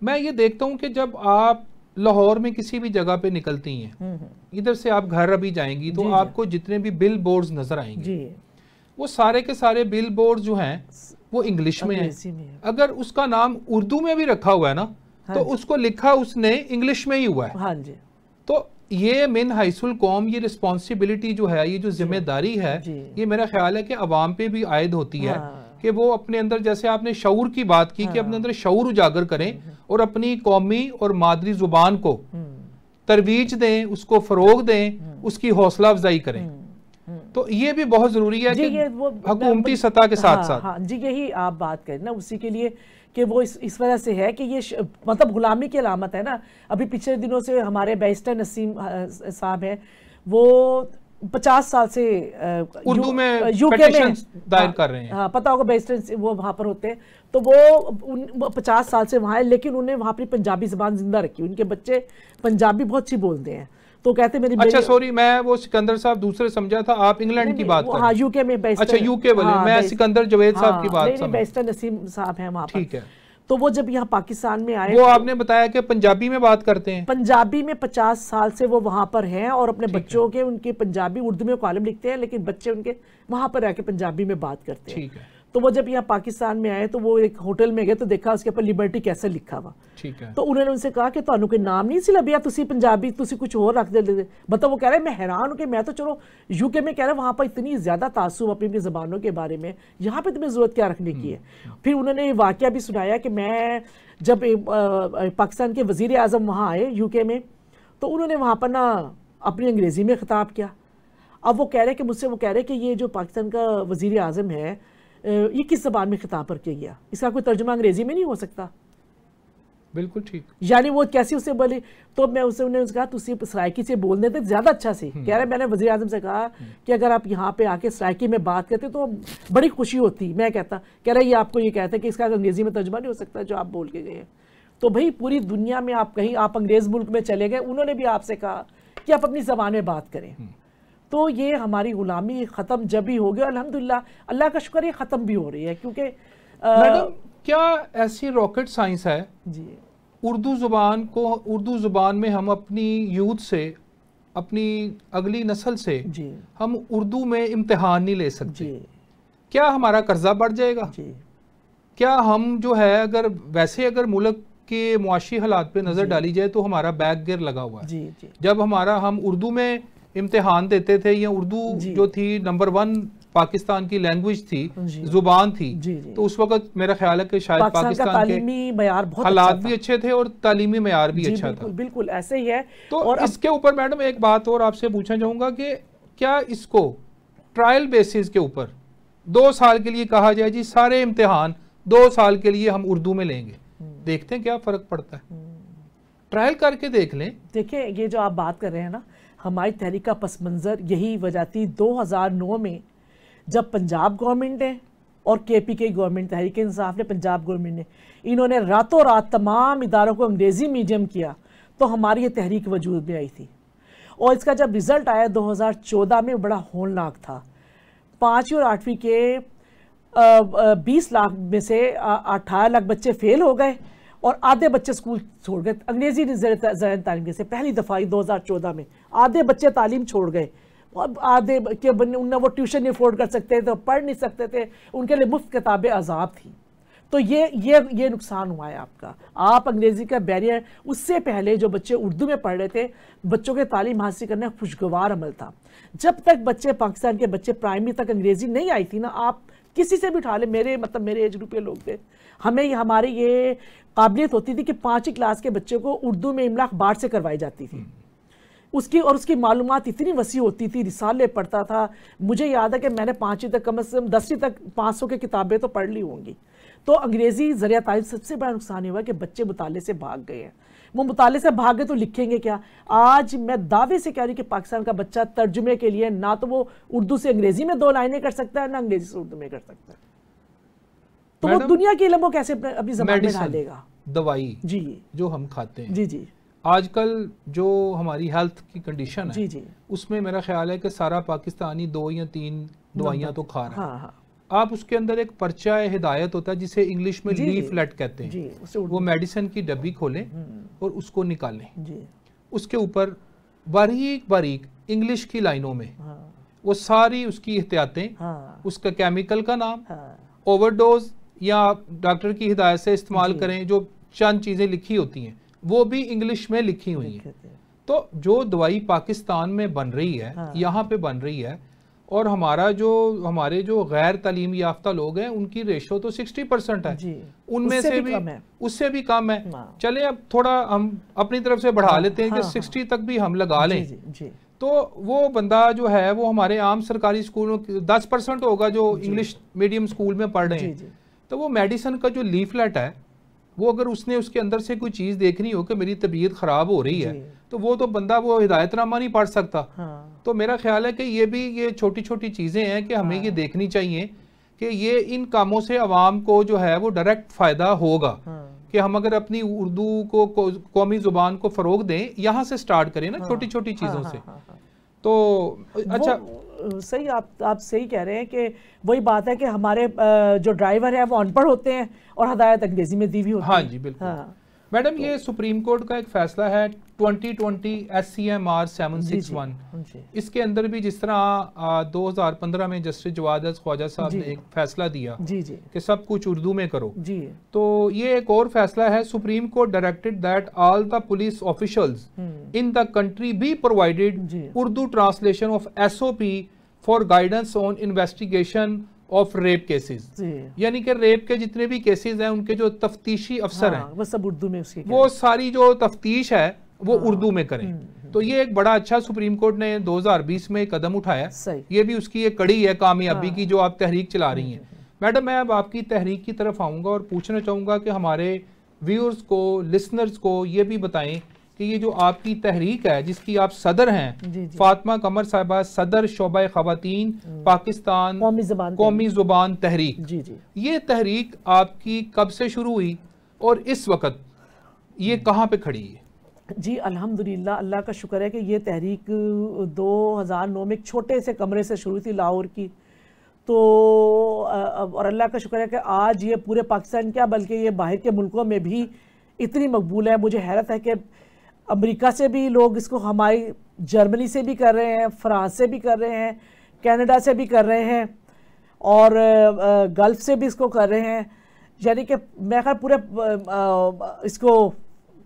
मैं ये देखता हूँ कि जब आप लाहौर में किसी भी जगह पे निकलती हैं, इधर से आप घर अभी जाएंगी तो आपको जितने भी बिल बोर्ड्स नजर आएंगे वो सारे के सारे बिल बोर्ड जो हैं वो इंग्लिश में है। अगर उसका नाम उर्दू में भी रखा हुआ है ना तो उसको लिखा उसने इंग्लिश में ही हुआ है। हाँ जी। तो ये मिन हाइसुल कौम, ये रिस्पॉन्सिबिलिटी जो है, ये जो जिम्मेदारी है, ये मेरा ख्याल है कि अवाम पे भी आयद होती है कि वो अपने अंदर, जैसे आपने शऊर की बात की कि अपने अंदर शऊर उजागर करें और अपनी कौमी और मादरी जुबान को तरवीज दें, उसको फरोग दें, उसकी हौसला अफजाई करें। तो ये भी बहुत जरूरी है कि हुकूमती सतह के साथ साथ। हाँ जी, यही आप बात करें ना, उसी के लिए कि वो इस वजह से है कि ये मतलब गुलामी की अलामत है ना। अभी पिछले दिनों से हमारे बैरिस्टर नसीम साहब हैं, वो 50 साल से उर्दू में यूके में दायर कर रहे हैं। हाँ, पता होगा बैरिस्टर वो वहाँ पर होते हैं, तो वो 50 साल से वहाँ है, लेकिन उन्हें वहाँ पर पंजाबी ज़बान जिंदा रखी। उनके बच्चे पंजाबी बहुत अच्छी बोलते हैं, तो कहते मेरी अच्छा सॉरी, मैं वो सिकंदर साहब दूसरे समझा था, आप इंग्लैंड की बात कर रहे हैं। हाँ, यूके में बैरिस्टर। अच्छा, यूके वाले। हाँ, मैं सिकंदर जवेद साहब की बात समझ। बैरिस्टर नसीम साहब हैं वहाँ पर। ठीक है। तो वो जब यहाँ पाकिस्तान में आए, वो आपने बताया कि पंजाबी में बात करते हैं। पंजाबी में 50 साल से वो वहाँ पर हैं और अपने बच्चों के उनके पंजाबी उर्दू में कॉलम लिखते हैं, लेकिन बच्चे उनके वहाँ पर आके पंजाबी में बात करते हैं। ठीक है। तो वो जब यहाँ पाकिस्तान में आए तो वो एक होटल में गए तो देखा उसके ऊपर लिबर्टी कैसल लिखा हुआ। ठीक है। तो उन्होंने उनसे कहा कि तुहानू कोई नाम नहीं सी लभिया, तुसी पंजाबी तुसी कुछ और रख दे। मतलब वो कह रहे मैं हैरान हूँ कि मैं तो चलो यूके में कह रहे वहाँ पर इतनी ज़्यादा तासुब अपनी ज़बानों के बारे में, यहाँ पे तुम्हें ज़रूरत क्या रखने की है। फिर उन्होंने ये वाक़या भी सुनाया कि मैं जब पाकिस्तान के वज़ीर आज़म वहाँ आए यूके में, तो उन्होंने वहाँ पर ना अपनी अंग्रेज़ी में ख़िताब किया। अब वो कह रहे कि मुझसे वो कह रहे कि ये जो पाकिस्तान का वज़ीर आज़म है ये किस ज़बान में खिताब करके गया, इसका कोई तर्जुमा अंग्रेजी में नहीं हो सकता। बिल्कुल ठीक। यानी वो कैसी उससे बोली, तो मैं उन्होंने कहा तुसी सराइकी से बोलने थे ज़्यादा अच्छा से। कह रहे मैंने वज़ीर आज़म से कहा कि अगर आप यहाँ पे आके सराइकी में बात करते तो बड़ी खुशी होती। मैं कहता, कह रहा ये आपको ये कहते हैं कि इसका अंग्रेज़ी में तर्जुमा नहीं हो सकता जो आप बोल के गए हैं। तो भाई पूरी दुनिया में आप कहीं आप अंग्रेज़ मुल्क में चले गए, उन्होंने भी आपसे कहा कि आप अपनी ज़बान में बात करें। तो ये हमारी गुलामी ख़त्म जब भी हो गया, अल्हम्दुलिल्लाह, अल्लाह का शुक्र, ये ख़त्म भी हो रही है। क्योंकि मैडम क्या ऐसी रॉकेट साइंस है जी उर्दू ज़ुबान में हम अपनी यूथ से, अपनी अगली नस्ल से जी हम उर्दू में इम्तिहान नहीं ले सकते? जी क्या हमारा कर्जा बढ़ जाएगा? जी क्या हम जो है अगर मुल्क के मुआशी हालात पे नज़र डाली जाए तो हमारा बैक गियर लगा हुआ है। जी जी जब हम उर्दू में इम्तिहान देते थे, या उर्दू जो थी नंबर 1 पाकिस्तान की लैंग्वेज थी, जुबान थी, तो उस वक्त मेरा ख्याल है कि शायद पाकिस्तान के तालीमी मयार बहुत हालात भी अच्छे थे और तालीमी मयार भी अच्छा था। बिल्कुल ऐसे ही है। तो और इसके ऊपर मैडम एक बात और आपसे पूछना चाहूंगा कि क्या इसको ट्रायल बेसिस के ऊपर 2 साल के लिए कहा जाए जी सारे इम्तिहान 2 साल के लिए हम उर्दू में लेंगे, देखते हैं क्या फर्क पड़ता है, ट्रायल करके देख लें। देखिए ये जो आप बात कर रहे हैं ना, हमारी तहरीक का पस मंज़र यही वजह थी 2009 में जब पंजाब गवर्नमेंट ने और KPK गवर्नमेंट, तहरीक इंसाफ ने, पंजाब गवर्नमेंट ने, इन्होंने रातों रात तमाम इदारों को अंग्रेज़ी मीडियम किया, तो हमारी ये तहरीक वजूद में आई थी। और इसका जब रिज़ल्ट आया 2014 में, बड़ा होलनाक था। 5वीं और 8वीं के 20 लाख में से 18 लाख बच्चे फेल हो गए और आधे बच्चे स्कूल छोड़ गए। अंग्रेजी ज़राए तालीम से पहली दफ़ा 2014 में आधे बच्चे तालीम छोड़ गए। अब आधे के उन्हें वो ट्यूशन नहीं अफोर्ड कर सकते थे, पढ़ नहीं सकते थे, उनके लिए मुफ्त किताबें अजाब थी। तो ये नुकसान हुआ है आपका। आप अंग्रेज़ी का बैरियर, उससे पहले जो बच्चे उर्दू में पढ़ रहे थे, बच्चों के तालीम हासिल करना खुशगवार अमल था। जब तक बच्चे, पाकिस्तान के बच्चे प्राइमरी तक अंग्रेज़ी नहीं आई थी ना, आप किसी से भी उठा ले, मेरे एज ग्रुप के लोग थे, हमारी ये काबिलियत होती थी कि 5वीं क्लास के बच्चे को उर्दू में इमला अखबार से करवाई जाती थी। उसकी मालूमात इतनी वसी होती थी, रिसाले पढ़ता था। मुझे याद है कि मैंने 5वीं तक, कम से कम 10वीं तक 500 की किताबें तो पढ़ ली होंगी। तो अंग्रेज़ी ज़रिया तालीम सबसे बड़ा नुकसान हुआ कि बच्चे मुताले से भाग गए हैं। वो मुताले से भाग गए तो लिखेंगे क्या? आज मैं दावे से कह रही कि पाकिस्तान का बच्चा तर्जुमे के लिए ना तो वो उर्दू से अंग्रेज़ी में 2 लाइनें कर सकता है, ना अंग्रेज़ी से उर्दू में कर सकता है। तो वो दुनिया की इल्म वो कैसे अपनी ज़बान में ढालेगा? दवाई जी जो हम खाते हैं, जी जी, आजकल जो हमारी हेल्थ की कंडीशन है, जी जी, उसमें मेरा ख्याल है कि सारा पाकिस्तानी 2 या 3 दवाइयाँ तो खा रहा है। हाँ हाँ। आप उसके अंदर एक पर्चा हिदायत होता है जिसे इंग्लिश में लीफलेट कहते हैं, वो मेडिसिन की डब्बी खोलें और उसको निकालें जी। उसके ऊपर बारीक बारीक इंग्लिश की लाइनों में वो सारी उसकी एहतियातें, उसका केमिकल का नाम, ओवरडोज या डॉक्टर की हिदायत से इस्तेमाल करें, जो चंद चीज़ें लिखी होती हैं वो भी इंग्लिश में लिखी हुई हैं। तो जो दवाई पाकिस्तान में बन रही है, यहाँ पे बन रही है, और हमारे जो गैर तालीमी याफ्ता लोग हैं उनकी रेशो तो 60% है, उनमें से भी उससे भी कम है। चले अब थोड़ा हम अपनी तरफ से बढ़ा लेते हैं कि 60 तक भी हम लगा लें, तो वो बंदा जो है वो हमारे आम सरकारी स्कूलों 10% होगा जो इंग्लिश मीडियम स्कूल में पढ़ रहे हैं, तो वो मेडिसिन का जो लीफलेट है वो अगर उसने उसके अंदर से कोई चीज़ देखनी हो कि मेरी तबीयत ख़राब हो रही है, तो वो तो बंदा वो हिदायतनामा नहीं पढ़ सकता। तो मेरा ख्याल है कि ये छोटी छोटी चीज़ें हैं कि हमें ये देखनी चाहिए कि ये इन कामों से अवाम को जो है वो डायरेक्ट फ़ायदा होगा कि हम अगर अपनी उर्दू को कौमी ज़ुबान को फ़रोग दें, यहाँ से स्टार्ट करें ना, छोटी छोटी चीज़ों से। तो अच्छा सही आप सही कह रहे हैं कि वही बात है कि हमारे जो ड्राइवर है वो अनपढ़ होते हैं और हदायत अंग्रेजी में दी हुई होती है। हाँ जी बिल्कुल। मैडम ये सुप्रीम कोर्ट का एक फैसला है 2020 SCMR 761, इसके अंदर भी जिस तरह 2015 में जस्टिस जवाद ख्वाजा साहब ने एक फैसला दिया कि सब कुछ उर्दू में करो, तो ये एक और फैसला है, supreme court directed that all the police officials in the country be provided Urdu translation of SOP for guidance on investigation of rape cases, यानी कि रेप के जितने भी केसेस हैं उनके जो तफ्तीशी अफसर हैं वो सब उर्दू में, वो सारी जो तफ्तीश है वो उर्दू में करें। तो ये एक बड़ा अच्छा सुप्रीम कोर्ट ने 2020 में एक कदम उठाया, ये भी उसकी एक कड़ी है कामयाबी की जो आप तहरीक चला रही हैं। मैडम मैं अब आपकी तहरीक की तरफ आऊँगा और पूछना चाहूँगा कि हमारे व्यूअर्स को, लिसनर्स को ये भी बताएं कि ये जो आपकी तहरीक है जिसकी आप सदर हैं, फातिमा कमर साहिबा, सदर शोबा खवातीन पाकिस्तान कौमी ज़ुबान तहरीक, ये तहरीक आपकी कब से शुरू हुई और इस वक्त ये कहाँ पे खड़ी है? जी अल्हम्दुलिल्लाह, अल्लाह का शुक्र है कि ये तहरीक 2009 में एक छोटे से कमरे से शुरू थी लाहौर की, तो और अल्लाह का शुक्र है कि आज ये पूरे पाकिस्तान क्या बल्कि ये बाहर के मुल्कों में भी इतनी मकबूल है। मुझे हैरत है कि अमेरिका से भी लोग इसको, हमारी जर्मनी से भी कर रहे हैं, फ्रांस से भी कर रहे हैं, कनाडा से भी कर रहे हैं और गल्फ़ से भी इसको कर रहे हैं, यानी कि मैं ख्याल पूरे इसको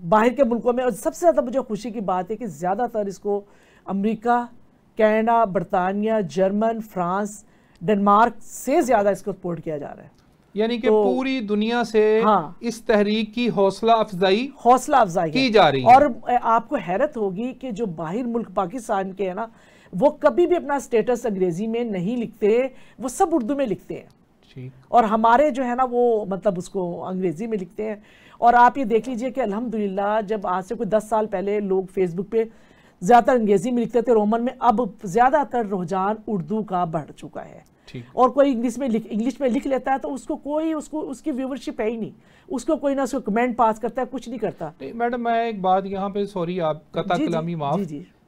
बाहर के मुल्कों में। और सबसे ज़्यादा मुझे खुशी की बात है कि ज़्यादातर इसको अमेरिका, कनाडा, बरतानिया, जर्मन, फ्रांस, डेनमार्क से ज़्यादा इसको सपोर्ट किया जा रहा है, यानी कि पूरी दुनिया से इस तहरीक की हौसला अफजाई की जा रही है। और आपको हैरत होगी कि जो बाहर मुल्क पाकिस्तान के हैं ना, वो कभी भी अपना स्टेटस अंग्रेजी में नहीं लिखते, वो सब उर्दू में लिखते हैं, और हमारे जो है ना वो मतलब उसको अंग्रेजी में लिखते हैं। और आप ये देख लीजिए कि अल्हम्दुलिल्लाह जब आज से कोई 10 साल पहले लोग फेसबुक पे ज़्यादातर अंग्रेजी में लिखते थे रोमन में, अब ज़्यादातर रुझान उर्दू का बढ़ चुका है। और कोई इंग्लिश में लिख लेता है तो उसको कोई उसकी व्यूवरशिप है ही नहीं, उसको कोई ना उसको कमेंट पास करता है, कुछ नहीं करता। मैडम मैं एक बात यहाँ पे, सॉरी आपका कलामी माफ,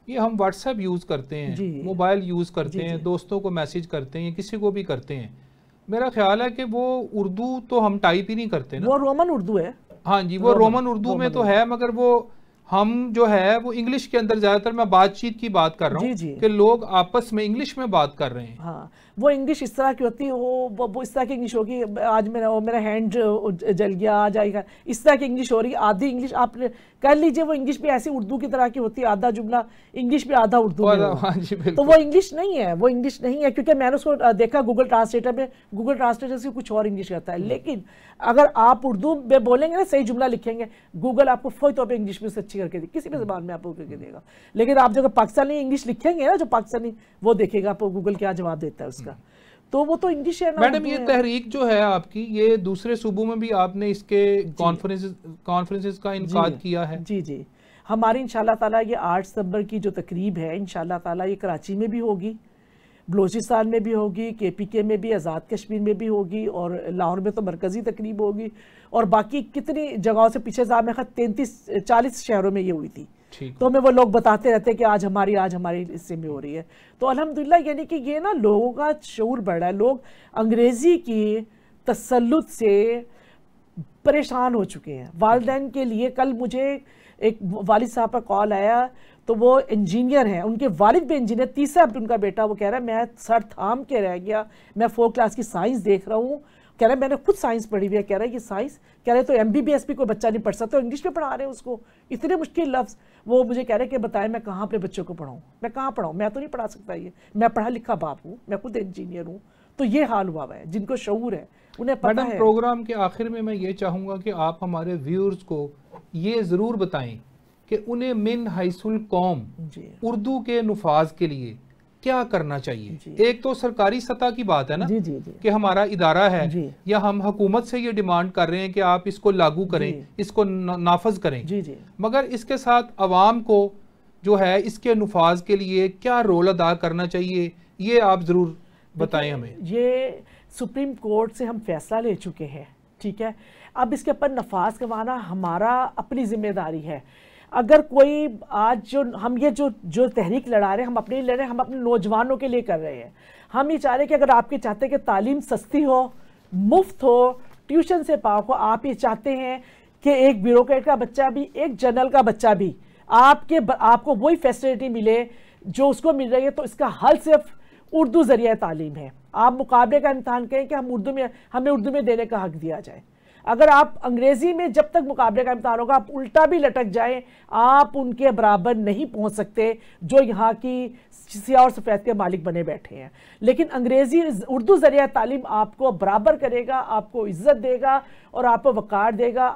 ये हम व्हाट्सएप यूज़ करते हैं, मोबाइल यूज़ करते हैं, दोस्तों को मैसेज करते हैं, किसी को भी करते हैं, मेरा ख्याल है कि वो उर्दू तो हम टाइप ही नहीं करते ना, वो रोमन उर्दू है। हाँ जी, वो रोमन उर्दू में तो है, मगर वो हम जो है वो इंग्लिश के अंदर, ज़्यादातर मैं बातचीत की बात कर रहा हूँ कि लोग आपस में इंग्लिश में बात कर रहे हैं। हाँ, वो इंग्लिश इस तरह की होती है, वो इस तरह की इंग्लिश होगी, आज मेरा हैंड जल गया, आ जाएगा, इस तरह की इंग्लिश हो रही है। आधी इंग्लिश आप कर लीजिए, वो इंग्लिश भी ऐसी उर्दू की तरह की होती है, आधा जुमला इंग्लिश में आधा उर्दू में, तो वो इंग्लिश नहीं है, वो इंग्लिश नहीं है, क्योंकि मैंने उसको देखा गूगल ट्रांसलेटर में, गूगल ट्रांसलेटर से कुछ और इंग्लिश करता है। लेकिन अगर आप उर्दू में बोलेंगे ना, सही जुमला लिखेंगे, गूगल आपको फौरी तौर पर इंग्लिश में से अच्छी करके किसी भी ज़बान में आपको करके देगा। लेकिन आप जो पाकिस्तानी इंग्लिश लिखेंगे ना, जो पाकिस्तानी, वो देखेगा आपको गूगल क्या जवाब देता है उसका, तो वो तो इंग्लिश है ना। मैडम ये तहरीक जो है आपकी, ये दूसरे सूबों में भी आपने इसके कॉन्फ्रेंसेस का इनकाद किया है? जी, हमारी इंशाल्लाह ताला ये 8 सितंबर की जो तकरीब है, इंशाल्लाह ताला ये कराची में भी होगी, बलोचिस्तान में भी होगी, KPK में भी, आज़ाद कश्मीर में भी होगी, और लाहौर में तो मरकज़ी तकरीब होगी, और बाकी कितनी जगहों से पीछे साहब में 33-40 शहरों में ये हुई थी। तो हमें वो लोग बताते रहते हैं कि आज हमारी हिस्से में हो रही है। तो अल्हम्दुलिल्लाह, यानी कि ये ना लोगों का शऊर बढ़ा है, लोग अंग्रेज़ी की तसल्लुत से परेशान हो चुके हैं। वालिदैन के लिए, कल मुझे एक वालिद साहब का कॉल आया, तो वो इंजीनियर हैं, उनके वालिद भी इंजीनियर, तीसरा उनका बेटा, वो कह रहा है मैं सर थाम के रह गया, मैं 4 क्लास की साइंस देख रहा हूँ, कह रहा है मैंने खुद साइंस पढ़ी हुई है, कह रहा है कि साइंस, कह रहे तो MBBS भी कोई बच्चा नहीं पढ़ सकता, तो इंग्लिश में पढ़ा रहे हैं उसको, इतने मुश्किल लफ्ज़। वो मुझे कह रहे हैं कि बताएं मैं कहाँ अपने बच्चों को पढ़ाऊँ, मैं कहाँ पढ़ाऊँ, मैं तो नहीं पढ़ा सकता, ये मैं पढ़ा लिखा बाप हूँ, मैं खुद इंजीनियर हूँ। तो ये हाल हुआ है, जिनको शऊर है उन्हें पता है। प्रोग्राम के आखिर में मैं ये चाहूँगा कि आप हमारे व्यूअर्स को ये ज़रूर बताएं कि उन्हें मिन हाइसुल कौम उर्दू के नुफाज के लिए क्या करना चाहिए। एक तो सरकारी सतह की बात है ना कि हमारा इदारा है या हम हुकूमत से ये डिमांड कर रहे हैं कि आप इसको लागू करें, इसको नाफज करें, मगर इसके साथ अवाम को जो है इसके नुफाज के लिए क्या रोल अदा करना चाहिए, ये आप जरूर बताएं हमें। ये सुप्रीम कोर्ट से हम फैसला ले चुके हैं, ठीक है, अब इसके ऊपर नफाज करवाना हमारा अपनी जिम्मेदारी है। अगर कोई आज जो तहरीक लड़ा रहे हैं, हम अपने लिए लड़ रहे हैं, हम अपने नौजवानों के लिए कर रहे हैं। हम ये चाह रहे हैं कि अगर आप ये चाहते हैं कि तालीम सस्ती हो, मुफ्त हो, ट्यूशन से पाक हो, आप ये चाहते हैं कि एक ब्यूरोक्रेट का बच्चा भी, एक जनरल का बच्चा भी आपको वही फैसिलिटी मिले जो उसको मिल रही है, तो इसका हल सिर्फ उर्दू ज़रिया तालीम है। आप मुकाबले का इम्तहान कहें कि हमें उर्दू में देने का हक दिया जाए। अगर आप अंग्रेजी में जब तक मुकाबले का इम्तहान होगा, आप उल्टा भी लटक जाएं, आप उनके बराबर नहीं पहुंच सकते जो यहाँ की सियाह और सफ़ेद के मालिक बने बैठे हैं। लेकिन अंग्रेजी उर्दू ज़रिया तालीम आपको बराबर करेगा, आपको इज्जत देगा और आपको वक़ार देगा।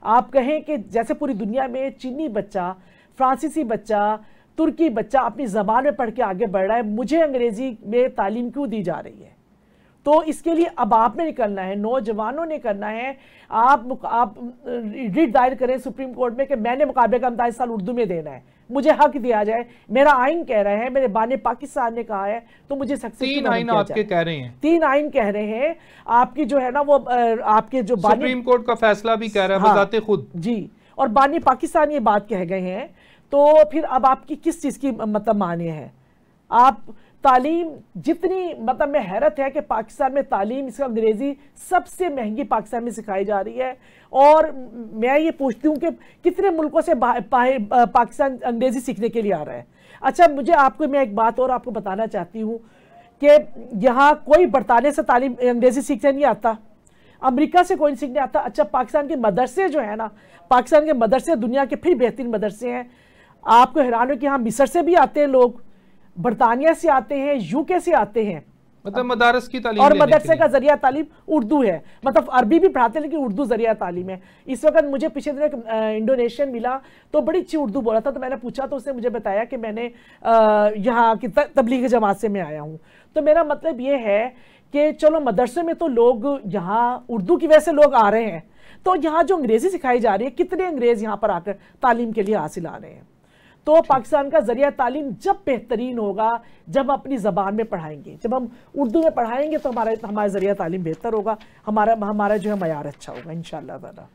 आप कहें कि जैसे पूरी दुनिया में चीनी बच्चा, फ्रांसीसी बच्चा, तुर्की बच्चा अपनी ज़बान में पढ़ के आगे बढ़ रहा है, मुझे अंग्रेज़ी में तालीम क्यों दी जा रही है? तो इसके लिए अब आपने निकलना है, नौजवानों ने करना है। आप रिट दायर करें सुप्रीम कोर्ट में कि मैंने मुकाबले का इम्तिहान इस साल उर्दू में देना है, मुझे हक दिया जाए। मेरा आइन कह रहा है, मेरे बाने पाकिस्तान ने कहा है, तो मुझे तीन आइन आपके कह रहे हैं, 3 आइन कह रहे हैं आपकी जो है ना, वो आपके जो सुप्रीम कोर्ट का फैसला भी कह रहा है बजाते खुद जी, और बानी पाकिस्तान ये बात कह गए हैं। तो फिर अब आपकी किस चीज़ की मतलब माने है? आप तालीम जितनी, मतलब मैं हैरत है कि पाकिस्तान में तालीम, इसका अंग्रेज़ी सबसे महंगी पाकिस्तान में सिखाई जा रही है। और मैं ये पूछती हूँ कि कितने मुल्कों से पाकिस्तान अंग्रेज़ी सीखने के लिए आ रहा है। अच्छा, मैं एक बात और आपको बताना चाहती हूँ कि यहाँ कोई बरतानिया से तालीम अंग्रेज़ी सीखने नहीं आता, अमेरिका से कोई सीखने आता। अच्छा, पाकिस्तान के मदरसे जो है ना, पाकिस्तान के मदरसे दुनिया के फिर बेहतरीन मदरसे हैं। आपको हैरान हो कि यहाँ मिस्र से भी आते हैं लोग, बरतानिया से आते हैं, यूके से आते हैं, मतलब मदारस की तालीम, और मदरसे का जरिया तालीम उर्दू है। मतलब अरबी भी पढ़ाते हैं लेकिन उर्दू जरिया तालीम है। इस वक्त मुझे पिछले दिन एक इंडोनेशियन मिला तो बड़ी अच्छी उर्दू बोला था, तो मैंने पूछा तो उसने मुझे बताया कि मैंने यहाँ की तबलीग जमात से मैं आया हूँ। तो मेरा मतलब ये है कि चलो मदरसे में तो लोग यहाँ उर्दू की वजह से लोग आ रहे हैं, तो यहाँ जो अंग्रेज़ी सिखाई जा रही है, कितने अंग्रेज़ यहाँ पर आकर तालीम के लिए हासिल आ रहे हैं। तो पाकिस्तान का जरिया तालीम जब बेहतरीन होगा जब अपनी ज़बान में पढ़ाएंगे, जब हम उर्दू में पढ़ाएंगे तो हमारा जरिया तालीम बेहतर होगा, हमारा जो है मयार अच्छा होगा इंशाअल्लाह ताला।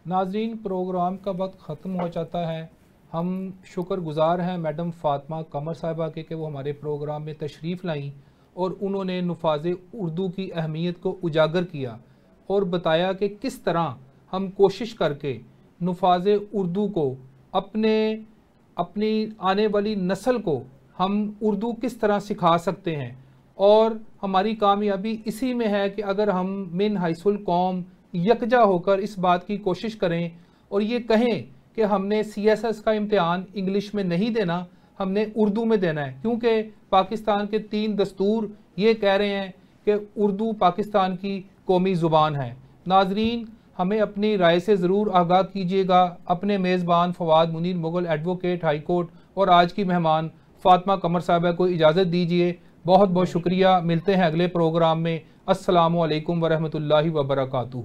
नाज़रीन, प्रोग्राम का वक्त ख़त्म हो जाता है। हम शुक्रगुज़ार हैं मैडम फ़ातिमा कमर साहिबा के कि वो हमारे प्रोग्राम में तशरीफ़ लाईं और उन्होंने नुफ़ाज़ उर्दू की अहमियत को उजागर किया और बताया कि किस तरह हम कोशिश करके नुफ़ाज़ उर्दू को अपनी आने वाली नस्ल को हम उर्दू किस तरह सिखा सकते हैं। और हमारी कामयाबी इसी में है कि अगर हम मिन हाइसुल कौम यकजा होकर इस बात की कोशिश करें और ये कहें कि हमने CSS का इम्तिहान इंग्लिश में नहीं देना, हमने उर्दू में देना है, क्योंकि पाकिस्तान के 3 दस्तूर ये कह रहे हैं कि उर्दू पाकिस्तान की कौमी ज़ुबान है। नाजरीन, हमें अपनी राय से ज़रूर आगाह कीजिएगा। अपने मेज़बान Fawad Munir Mughal advocate high court और आज की मेहमान फ़ातिमा कमर साहिबा को इजाज़त दीजिए। बहुत बहुत शुक्रिया। मिलते हैं अगले प्रोग्राम में। अस्सलामु अलैकुम वरहमतुल्लाहि वबरकातुहू।